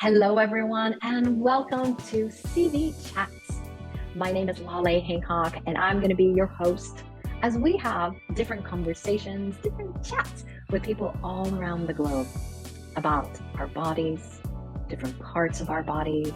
Hello, everyone, and welcome to CV Chats. My name is Laleh Hancock, and I'm going to be your host as we have different conversations, different chats with people all around the globe about our bodies, different parts of our bodies,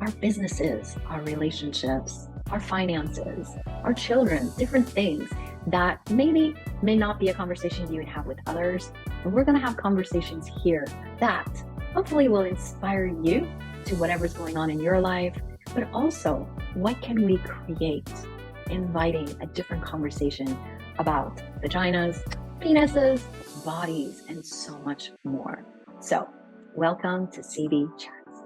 our businesses, our relationships, our finances, our children, different things that maybe may not be a conversation you would have with others. And we're going to have conversations here that hopefully will inspire you to whatever's going on in your life, but also what can we create, inviting a different conversation about vaginas, penises, bodies, and so much more. So welcome to CV Chats.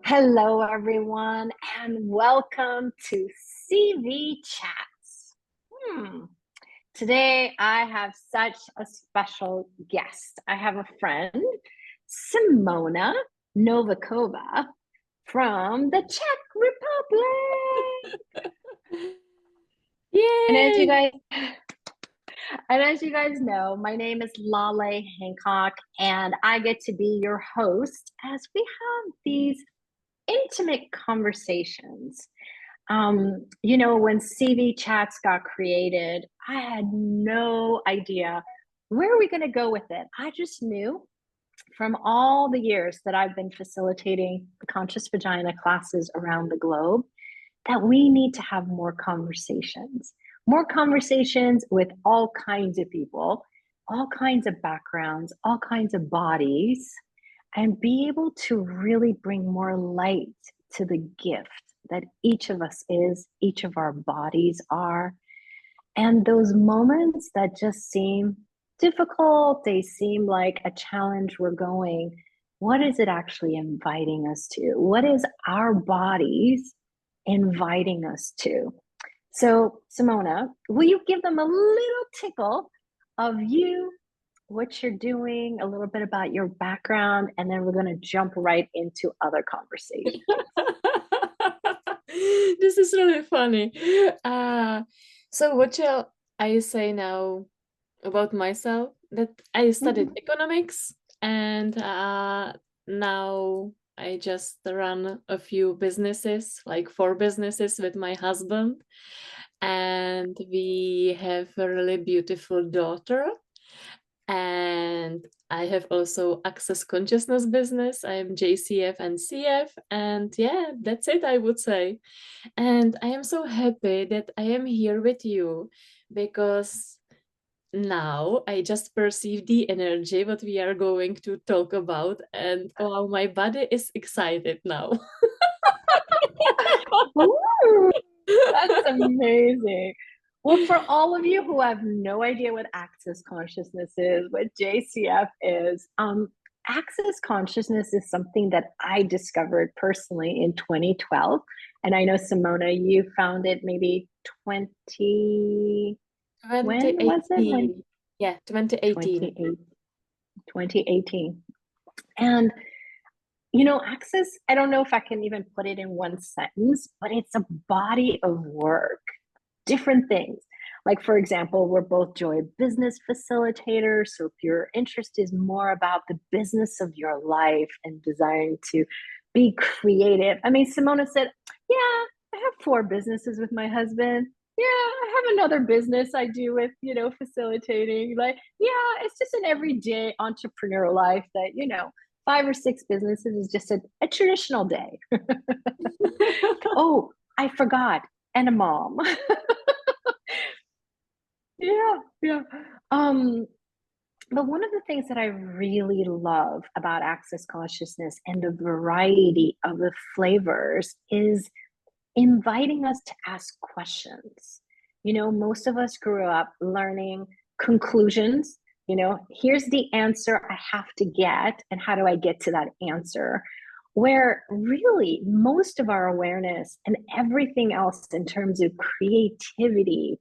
Hello, everyone, and welcome to CV Chats. Today, I have such a special guest. I have a friend, Simona Nováková from the Czech Republic. Yay! And as you guys know, my name is Laleh Hancock, and I get to be your host as we have these intimate conversations. When CV Chats got created, I had no idea where are we going to go with it. I just knew from all the years that I've been facilitating the Conscious Vagina classes around the globe that we need to have more conversations with all kinds of people, all kinds of backgrounds, all kinds of bodies, and be able to really bring more light to the gift that each of us is, each of our bodies are. And those moments that just seem difficult, they seem like a challenge we're going, what is it actually inviting us to? What is our bodies inviting us to? So, Simona, will you give them a little tickle of you, what you're doing, a little bit about your background, and then we're going to jump right into other conversations. This is really funny. So what shall I say now about myself? That I studied economics, and now I just run a few businesses, like 4 businesses with my husband, and we have a really beautiful daughter. And I have also Access Consciousness business. I'm JCF and CF, and yeah, that's it, I would say. And I am so happy that I am here with you, because now I just perceive the energy what we are going to talk about, and wow, my body is excited now. Ooh, that's amazing. Well, for all of you who have no idea what Access Consciousness is, what JCF is, Access Consciousness is something that I discovered personally in 2012. And I know, Simona, you found it maybe 20... When was it? Yeah, 2018. 2018. And Access, I don't know if I can even put it in one sentence, but it's a body of work, different things. Like, for example, we're both joy business facilitators. So if your interest is more about the business of your life and desiring to be creative. I mean, Simona said, yeah, I have 4 businesses with my husband. Yeah, I have another business I do with, facilitating. Like, yeah, it's just an everyday entrepreneurial life that, 5 or 6 businesses is just a traditional day. Oh, I forgot. And a mom. Yeah. But one of the things that I really love about Access Consciousness and the variety of the flavors is inviting us to ask questions. Most of us grew up learning conclusions. Here's the answer I have to get, and how do I get to that answer? Where really most of our awareness and everything else in terms of creativity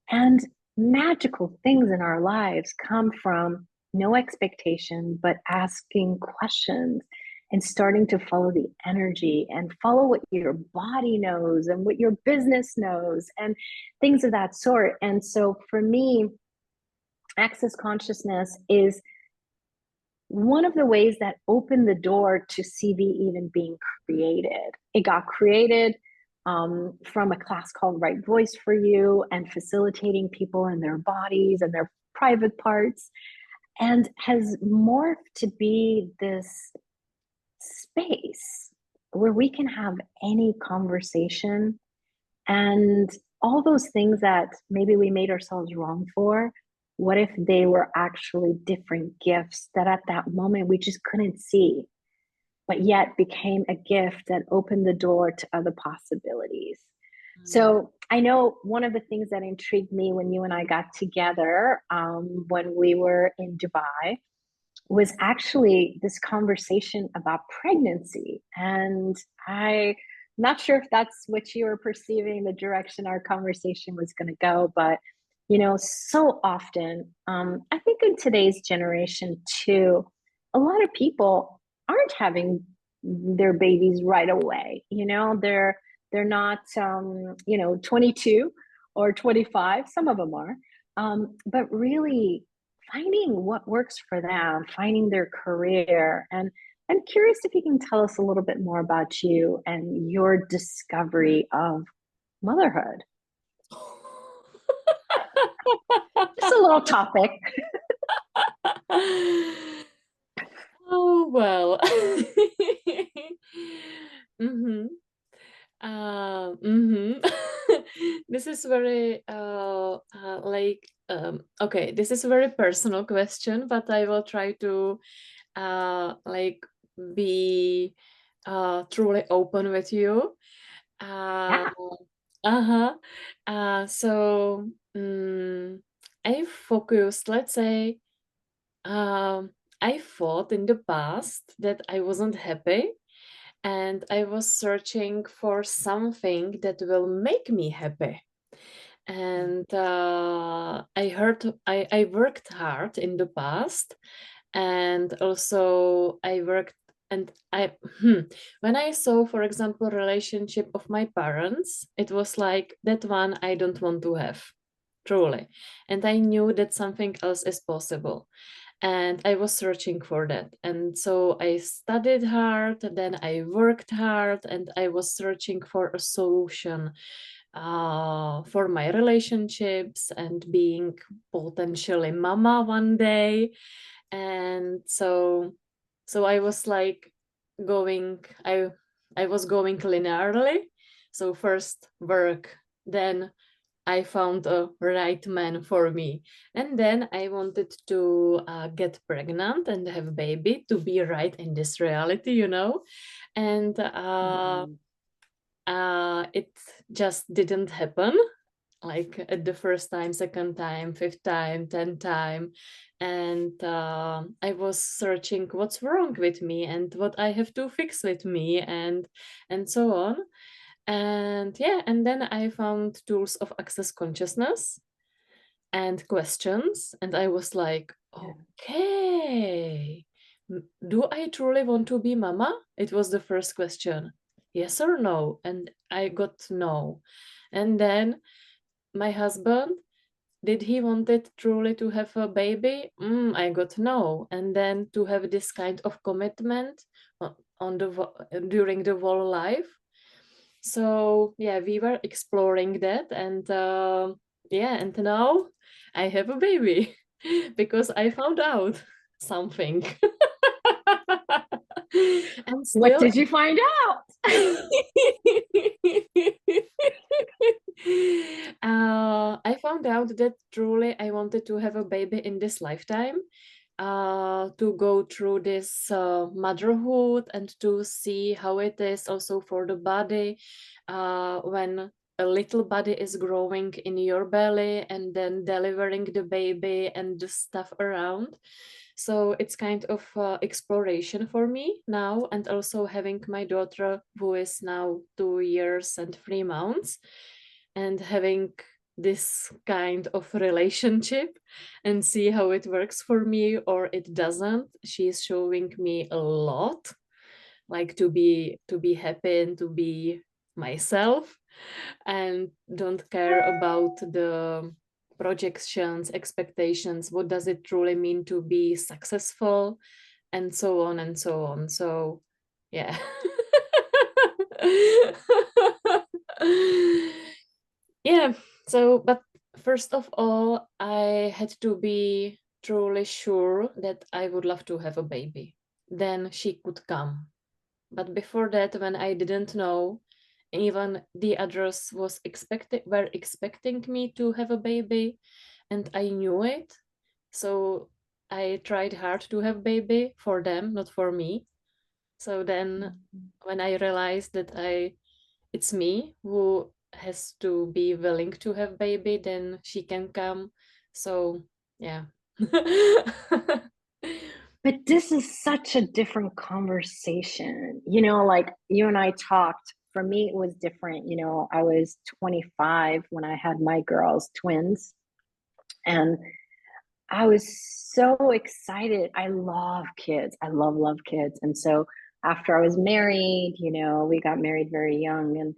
and magical things in our lives come from no expectation, but asking questions and starting to follow the energy and follow what your body knows and what your business knows and things of that sort. And so for me, Access Consciousness is one of the ways that opened the door to CV even being created. It got created from a class called Right Voice for You and facilitating people in their bodies and their private parts, and has morphed to be this space where we can have any conversation, and all those things that maybe we made ourselves wrong for, what if they were actually different gifts that at that moment we just couldn't see, but yet became a gift that opened the door to other possibilities? So I know one of the things that intrigued me when you and I got together, when we were in Dubai, was actually this conversation about pregnancy. And I'm not sure if that's what you were perceiving, the direction our conversation was going to go, but so often, I think in today's generation too, a lot of people aren't having their babies right away. They're not 22 or 25. Some of them are, but really finding what works for them, finding their career. And I'm curious if you can tell us a little bit more about you and your discovery of motherhood. Just a little topic. Oh, well. Mm-hmm. Mm-hmm. This is very okay, this is a very personal question, but I will try to be truly open with you. Yeah. Uh-huh. So I focused, let's say, I thought in the past that I wasn't happy and I was searching for something that will make me happy. And I worked hard in the past, and also I worked and when I saw, for example, relationship of my parents, it was like that one I don't want to have, truly. And I knew that something else is possible, and I was searching for that. And so I studied hard, then I worked hard, and I was searching for a solution for my relationships and being potentially mama one day. And so I was like going, I was going linearly. So first work, then I found a right man for me. And then I wanted to get pregnant and have a baby to be right in this reality, you know. And it just didn't happen. Like at the first time, second time, fifth time, 10th time. And I was searching what's wrong with me and what I have to fix with me and so on. And yeah, and then I found tools of access consciousness and questions. And I was like, okay, do I truly want to be mama? It was the first question. Yes or no? And I got no. And then my husband, did he wanted truly to have a baby? I got no. And then to have this kind of commitment on during the whole life. So yeah, we were exploring that, and yeah, and now I have a baby because I found out something. And What still did you find out? I found out that truly I wanted to have a baby in this lifetime, to go through this motherhood and to see how it is also for the body when a little body is growing in your belly and then delivering the baby and the stuff around. So it's kind of exploration for me now, and also having my daughter who is now 2 years and 3 months, and having this kind of relationship and see how it works for me or it doesn't. She's showing me a lot, like to be happy and to be myself and don't care about the projections, expectations. What does it truly mean to be successful? and so on and so on. So yeah. Yeah, so but first of all, I had to be truly sure that I would love to have a baby. Then she could come. But before that, when I didn't know, even the others were expecting me to have a baby, and I knew it. So I tried hard to have baby for them, not for me. So then when I realized that it's me who has to be willing to have baby, then she can come. So yeah. But this is such a different conversation. You know, like you and I talked, for me, it was different. You know, I was 25 when I had my girls, twins. And I was so excited. I love kids. I love kids. And so after I was married, you know, we got married very young, and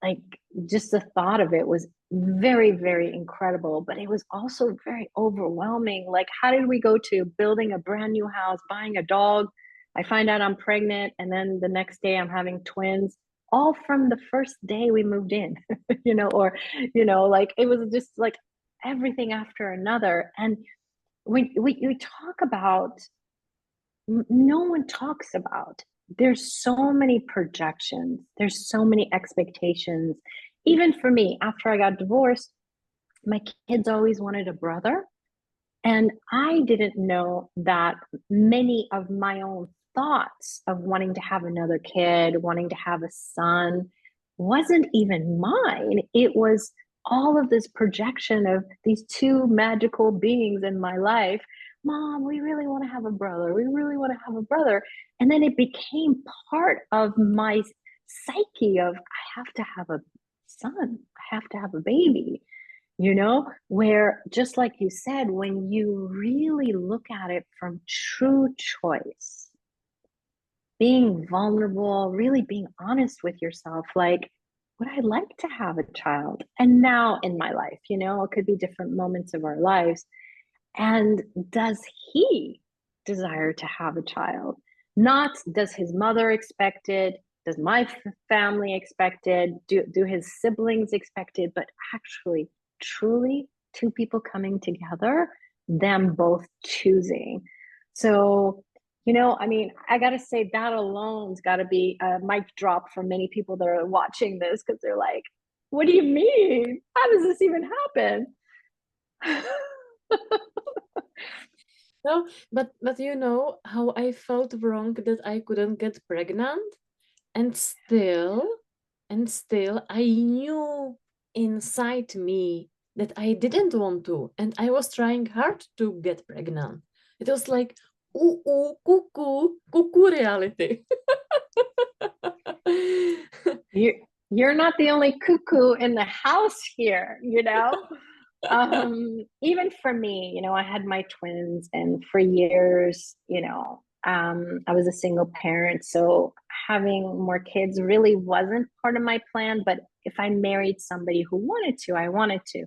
like just the thought of it was very incredible, but it was also very overwhelming. Like, how did we go to building a brand new house, buying a dog? I find out I'm pregnant, and then the next day I'm having twins, all from the first day we moved in, you know, or, you know, like it was just like everything after another. And we talk about, no one talks about, there's so many projections, there's so many expectations. Even for me, after I got divorced, my kids always wanted a brother, and I didn't know that many of my own thoughts of wanting to have another kid, wanting to have a son, wasn't even mine. It was all of this projection of these two magical beings in my life. Mom, we really want to have a brother. We really want to have a brother. And then it became part of my psyche of, I have to have a son. I have to have a baby, you know, where just like you said, when you really look at it from true choice, being vulnerable, really being honest with yourself, like, would I like to have a child? And now in my life, you know, it could be different moments of our lives. And does he desire to have a child? Not does his mother expect it, does my family expect it, do his siblings expect it, but actually, truly, two people coming together, them both choosing. So, you know, I mean, I got to say that alone's got to be a mic drop for many people that are watching this, because they're like, what do you mean? How does this even happen? No, but you know how I felt wrong that I couldn't get pregnant, and still I knew inside me that I didn't want to, and I was trying hard to get pregnant. It was like cuckoo reality. You're not the only cuckoo in the house here, you know. Even for me, you know, I had my twins, and for years, you know, I was a single parent, so having more kids really wasn't part of my plan. But if I married somebody who wanted to, I wanted to.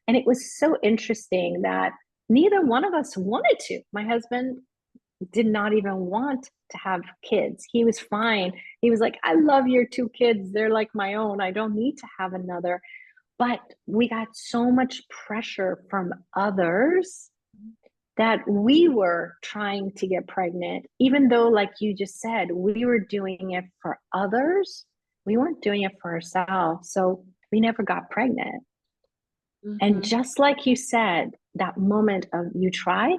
And it was so interesting that neither one of us wanted to. My husband did not even want to have kids. He was fine. He was like, I love your two kids. They're like my own. I don't need to have another. But we got so much pressure from others that we were trying to get pregnant, even though, like you just said, we were doing it for others. We weren't doing it for ourselves. So we never got pregnant. And just like you said, that moment of you try,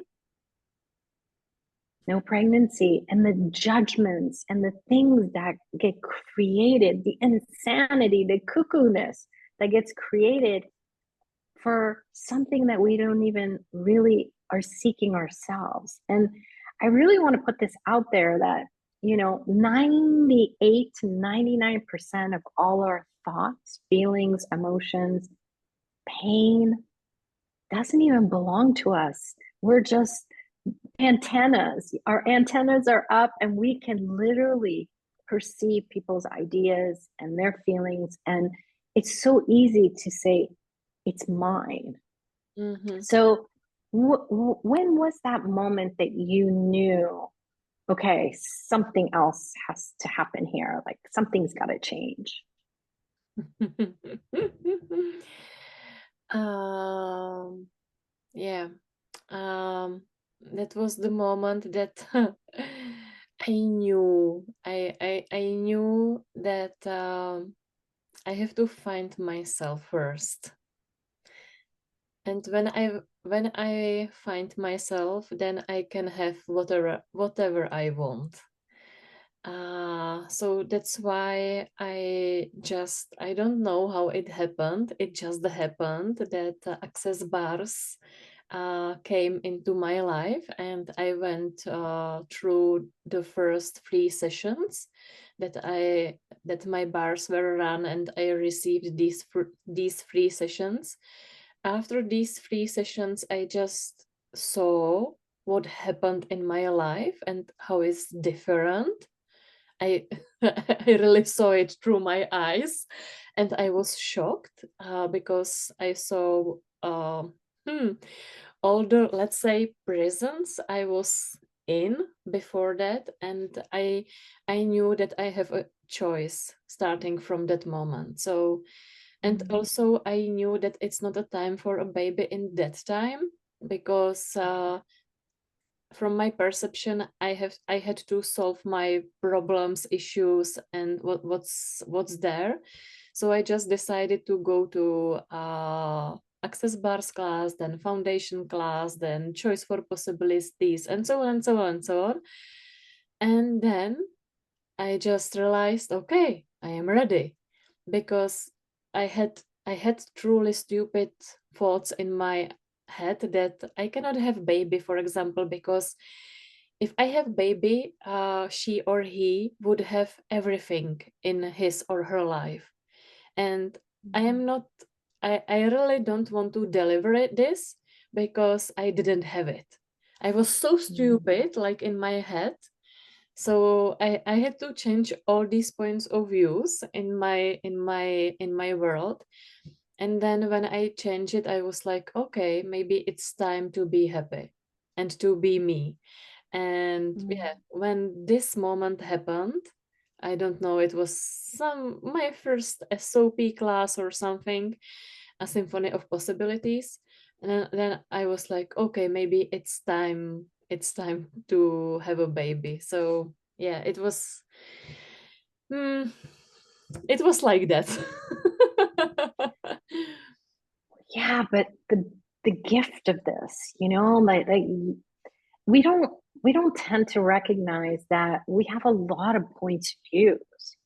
no pregnancy, and the judgments and the things that get created, the insanity, the cuckoo-ness that gets created for something that we don't even really are seeking ourselves. And I really want to put this out there that, you know, 98 to 99% of all our thoughts, feelings, emotions, pain doesn't even belong to us. We're just antennas. Our antennas are up, and we can literally perceive people's ideas and their feelings. And it's so easy to say, it's mine. So when was that moment that you knew okay, something else has to happen here. Like something's got to change. um, yeah. Um, that was the moment that I knew that I have to find myself first. And when I find myself, then I can have whatever I want. So that's why I don't know how it happened. It just happened that access bars came into my life, and I went through the first 3 sessions that my bars were run, and I received these 3 sessions. After these 3 sessions, I just saw what happened in my life and how it's different. I I really saw it through my eyes, and I was shocked because I saw all the, let's say, prisons I was in before that, and I knew that I have a choice starting from that moment. So, and also I knew that it's not a time for a baby in that time, because from my perception, I had to solve my problems, issues, and what's there. So I just decided to go to access bars class, then foundation class, then choice for possibilities, and so on and so on and so on. And then I just realized, okay, I am ready, because I had truly stupid thoughts in my head that I cannot have baby, for example, because if I have baby, she or he would have everything in his or her life, and I am not. I really don't want to deliver this because I didn't have it. I was so stupid, like in my head, so I had to change all these points of views in my world. And then when I changed it, I was like, okay, maybe it's time to be happy and to be me. And yeah, when this moment happened, I don't know, it was my first SOP class or something, a symphony of possibilities. And then I was like, okay, maybe it's time to have a baby. So yeah, mm, it was like that. Yeah, but the gift of this, like we don't we don't tend to recognize that we have a lot of points of views.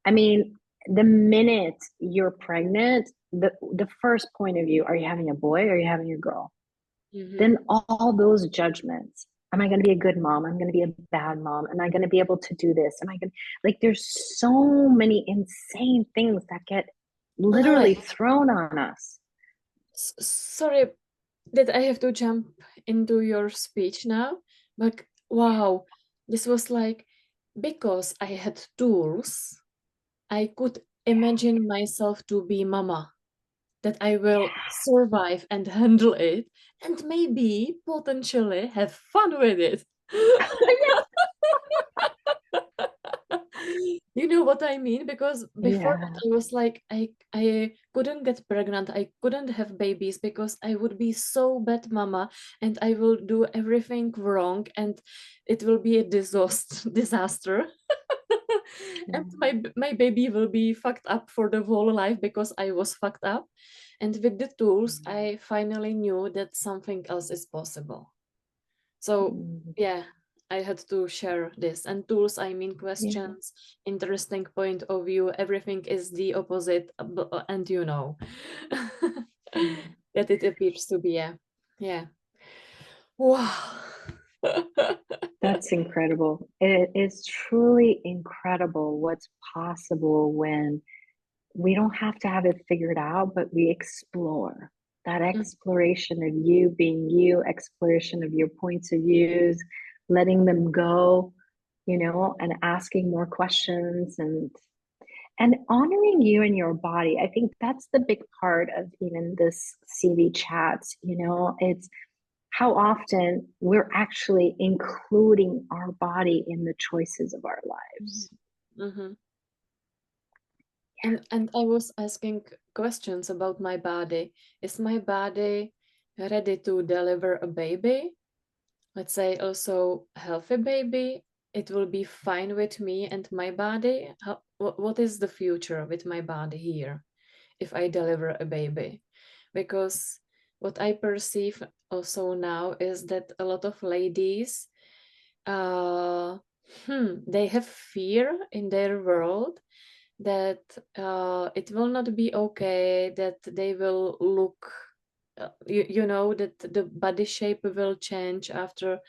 I mean, the minute you're pregnant, the first point of view, are you having a boy or are you having a girl? Mhm. Then all those judgments, am I going to be a good mom? I'm going to be a bad mom. Am I going to be able to do this? Am I going to, like, there's so many insane things that get literally Laleh, thrown on us. sorry that I have to jump into your speech now, but wow, this was like, because I had tools, I could imagine myself to be mama, that I will survive and handle it, and maybe potentially have fun with it. You know what I mean? Because before Yeah. that, I was like, I couldn't get pregnant. I couldn't have babies because I would be so bad mama, and I will do everything wrong, and it will be a disaster. And my baby will be fucked up for the whole life because I was fucked up. And with the tools, I finally knew that something else is possible. So yeah, I had to share this. And tools, I mean Yeah. questions, interesting point of view, everything is the opposite, and that it appears to be. Yeah. Yeah. Wow. That's incredible. It is truly incredible what's possible when we don't have to have it figured out, but we explore. That exploration of you being you, exploration of your points of views, letting them go, and asking more questions and honoring you and your body. I think that's the big part of even this CV chats. It's how often we're actually including our body in the choices of our lives. Mm-hmm. And I was asking questions about my body. Is my body ready to deliver a baby? Let's say also healthy baby. It will be fine with me and my body. What is the future with my body here if I deliver a baby? Because what I perceive also now is that a lot of ladies, uh, they have fear in their world that it will not be okay, that they will look, you know, that the body shape will change after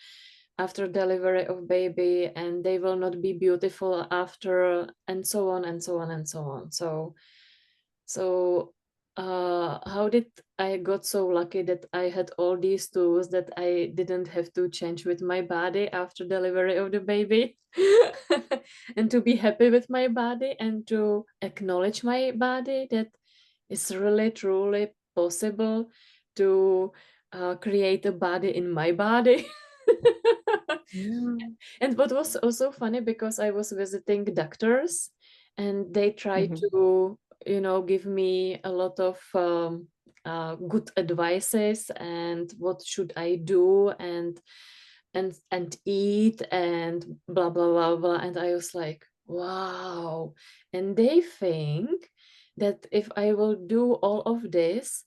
delivery of baby, and they will not be beautiful after, and so on and so on and so on. So how did I got so lucky that I had all these tools that I didn't have to change with my body after delivery of the baby? And to be happy with my body and to acknowledge my body, that it's really truly possible to create a body in my body. Yeah. And what was also funny, because I was visiting doctors and they try Mhm. to, you know, give me a lot of good advices and what should I do and eat and blah blah blah blah. And I was like, wow. And they think that if I will do all of this,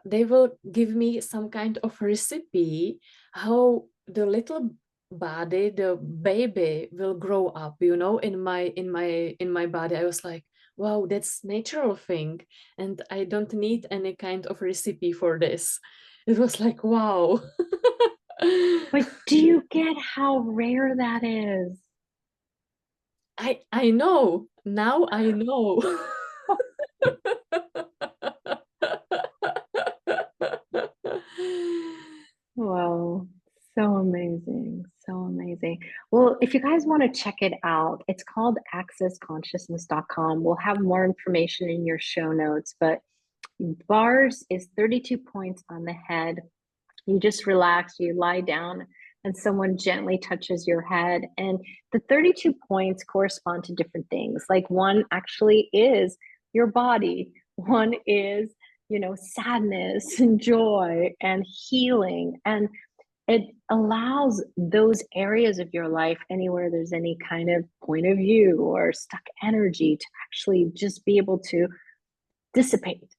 they will give me some kind of recipe how the little body, the baby, will grow up, you know, in my body. I was like, wow, that's natural thing, and I don't need any kind of recipe for this. It was like, wow. But do you get how rare that is? I know now, I know. Wow, so amazing, so amazing. Well, if you guys want to check it out, it's called accessconsciousness.com. We'll have more information in your show notes, but bars is 32 points on the head. You just relax, you lie down, and someone gently touches your head. And the 32 points correspond to different things. Like one actually is your body, one is, sadness and joy and healing. And it allows those areas of your life, anywhere there's any kind of point of view or stuck energy, to actually just be able to dissipate.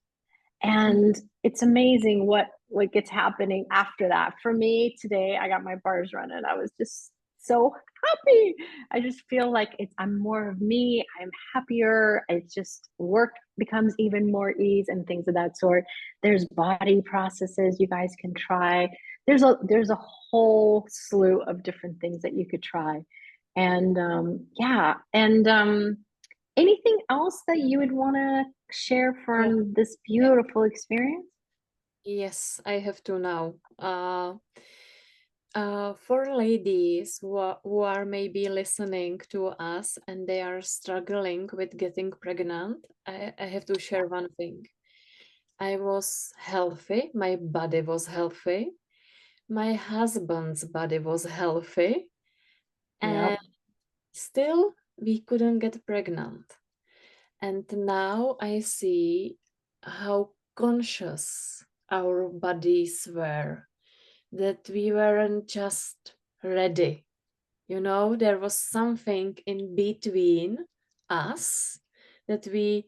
And it's amazing what gets happening after that. For me today, I got my bars running. I was just so happy. I just feel like I'm more of me. I'm happier. It's just work becomes even more ease and things of that sort. There's body processes you guys can try. There's a whole slew of different things that you could try. And yeah. And anything else that you would want to share Yeah. from this beautiful experience? Yes, I have to now. For ladies who are maybe listening to us and they are struggling with getting pregnant, I have to share one thing. I was healthy, my body was healthy, my husband's body was healthy, and Yep. still we couldn't get pregnant. And now I see how conscious our bodies were, that we weren't just ready. You know, there was something in between us, that we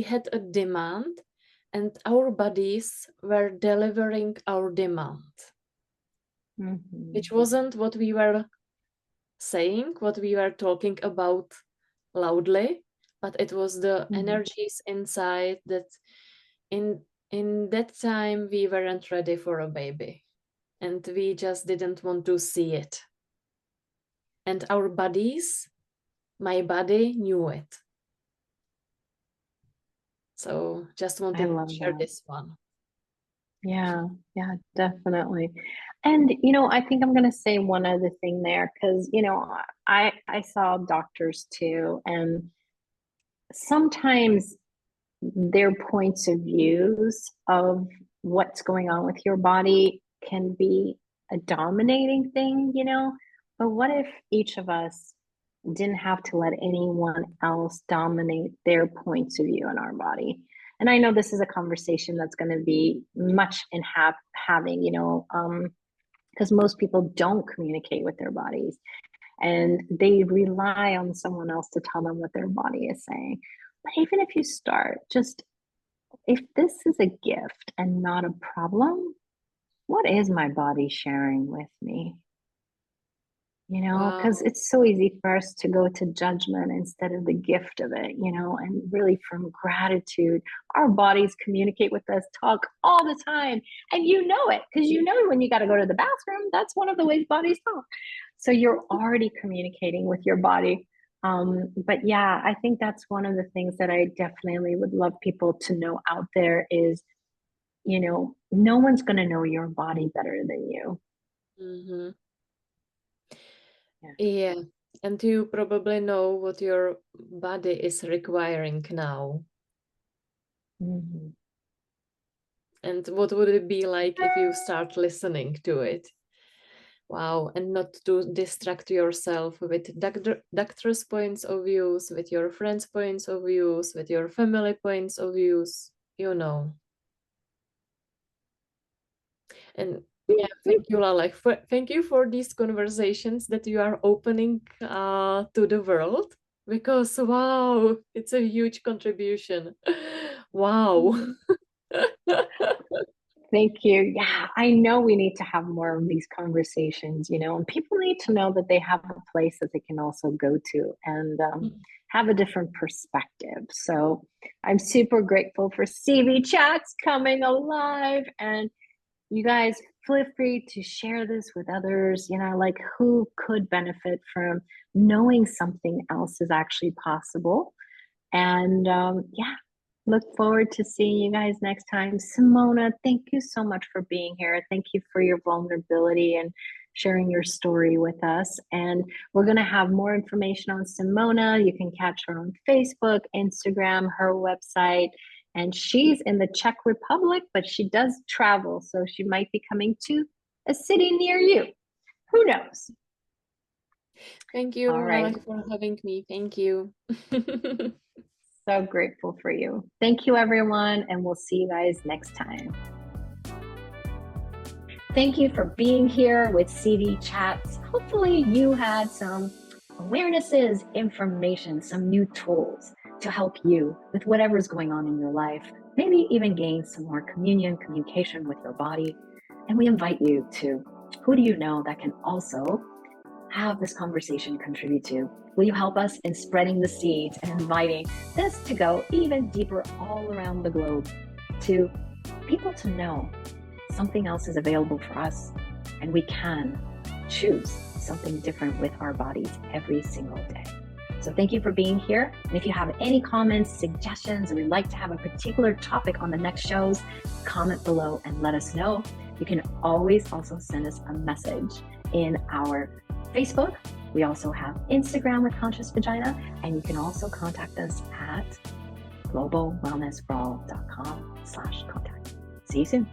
had a demand, and our bodies were delivering our demand, Mm-hmm. which wasn't what we were saying, what we were talking about loudly, but it was the Mm-hmm. energies inside that in in that time we weren't ready for a baby, and we just didn't want to see it. And our bodies, my body knew it. So just I wanted to love share that. this one. Yeah, yeah, definitely. And I think I'm going to say one other thing there, because I saw doctors too, and sometimes their points of views of what's going on with your body can be a dominating thing, but what if each of us didn't have to let anyone else dominate their points of view in our body? And I know this is a conversation that's going to be much in having, because most people don't communicate with their bodies and they rely on someone else to tell them what their body is saying. But even if you start, just if this is a gift and not a problem, what is my body sharing with me? Because Wow. it's so easy for us to go to judgment instead of the gift of it, and really from gratitude. Our bodies communicate with us, talk all the time. And you know it, because when you got to go to the bathroom, that's one of the ways bodies talk. So you're already communicating with your body. But yeah, I think that's one of the things that I definitely would love people to know out there is, no one's going to know your body better than you. Mm-hmm. Yeah. Yeah. And you probably know what your body is requiring now. Mm-hmm. And what would it be like if you start listening to it? Wow. And not to distract yourself with doctor's points of views, with your friends' points of views, with your family points of views, And yeah, thank you, Laleh. Thank you for these conversations that you are opening to the world, because wow, it's a huge contribution. Wow. Thank you. Yeah, I know we need to have more of these conversations, and people need to know that they have a place that they can also go to and have a different perspective. So I'm super grateful for CV Chats coming alive. And you guys feel free to share this with others, like who could benefit from knowing something else is actually possible. And yeah, look forward to seeing you guys next time. Simona, thank you so much for being here. Thank you for your vulnerability and sharing your story with us. And we're going to have more information on Simona. You can catch her on Facebook, Instagram, her website. And she's in the Czech Republic, but she does travel. So she might be coming to a city near you. Who knows? Thank you, All right. Laleh, for having me. Thank you. So grateful for you. Thank you, everyone, and we'll see you guys next time. Thank you for being here with CV Chats. Hopefully you had some awarenesses, information, some new tools to help you with whatever's going on in your life, maybe even gain some more communication with your body. And we invite you to, who do you know that can also have this conversation contribute to? Will you help us in spreading the seeds and inviting this to go even deeper all around the globe to people to know something else is available for us and we can choose something different with our bodies every single day. So thank you for being here. And if you have any comments, suggestions, or would like to have a particular topic on the next shows, comment below and let us know. You can always also send us a message in our Facebook. We also have Instagram with Conscious Vagina, and you can also contact us at globalwellnessraw.com/contact. See you soon.